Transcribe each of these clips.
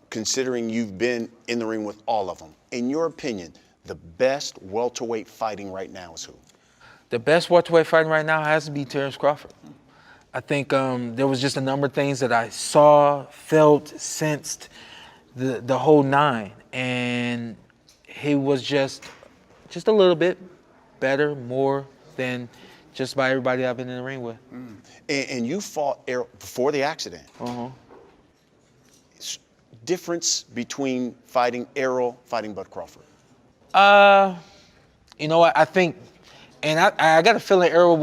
considering you've been in the ring with all of them, in your opinion, the best welterweight fighting right now is who? The best welterweight fighting right now has to be Terrence Crawford. I think there was just a number of things that I saw, felt, sensed, the whole nine, and he was just a little bit better, more than just about everybody I've been in the ring with. And you fought Errol before the accident. Difference between fighting Errol, fighting Bud Crawford? You know what? I think, and I got a feeling Errol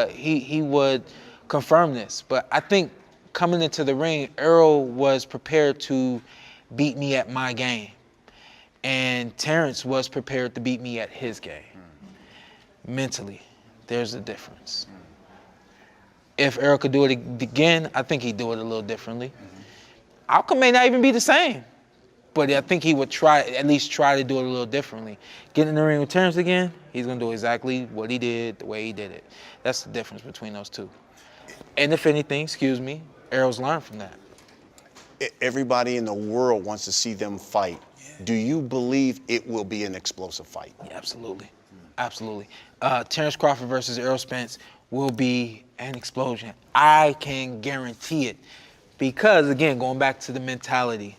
he would confirm this. But I think coming into the ring, Errol was prepared to beat me at my game, and Terrence was prepared to beat me at his game. Mentally, there's a difference. If Errol could do it again, I think he'd do it a little differently. Outcome may not even be the same, but I think he would at least try to do it a little differently. Getting in the ring with Terrence again, he's gonna do exactly what he did, the way he did it. That's the difference between those two. And if anything, Errol's learned from that. Everybody in the world wants to see them fight. Do you believe it will be an explosive fight? Yeah, absolutely. Absolutely. Terrence Crawford versus Errol Spence will be an explosion. I can guarantee it. Because, again, going back to the mentality,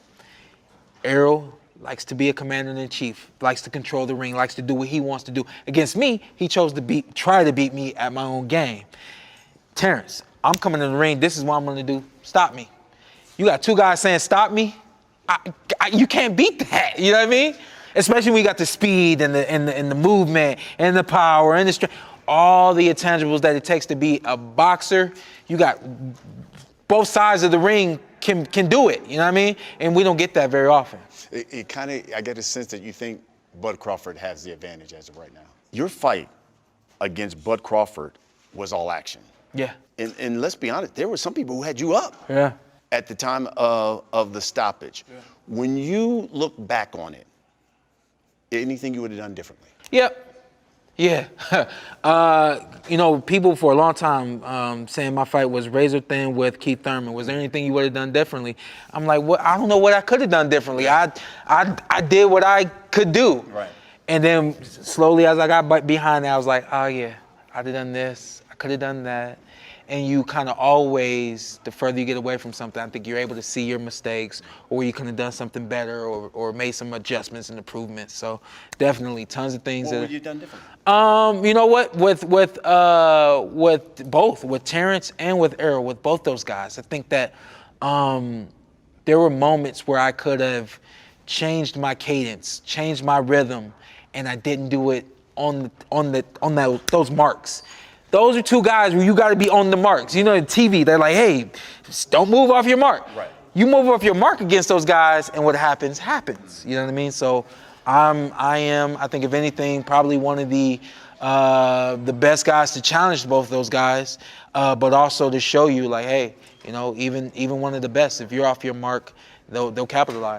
Errol likes to be a commander-in-chief, likes to control the ring, likes to do what he wants to do. Against me, he chose to try to beat me at my own game. Terrence, I'm coming in the ring. This is what I'm going to do. Stop me. You got two guys saying stop me. You can't beat that. You know what I mean? Especially when you got the speed and the movement and the power and the strength. All the intangibles that it takes to be a boxer. You got both sides of the ring can do it. You know what I mean? And we don't get that very often. It kind of, I get a sense that you think Bud Crawford has the advantage as of right now. Your fight against Bud Crawford was all action. Yeah. And let's be honest, there were some people who had you up. Yeah. At the time of the stoppage. Yeah. When you look back on it, anything you would have done differently? Yep. Yeah. You know, people for a long time saying my fight was razor thin with Keith Thurman. Was there anything you would have done differently? I'm like, well, I don't know what I could have done differently. I did what I could do. Right. And then slowly as I got behind it, I was like, oh yeah, I'd have done this. I could have done that. And you kind of always, the further you get away from something, I think you're able to see your mistakes or you could have done something better or made some adjustments and improvements. So definitely tons of things. What would you done differently? You know what? With both, with Terrence and with Errol, with both those guys, I think that there were moments where I could have changed my cadence, changed my rhythm, and I didn't do it on those marks. Those are two guys where you got to be on the marks. You know, the TV, they're like, hey, just don't move off your mark. Right. You move off your mark against those guys, and what happens, happens. You know what I mean? So I think if anything, probably one of the best guys to challenge both those guys, but also to show you, like, hey, you know, even one of the best, if you're off your mark, they'll capitalize.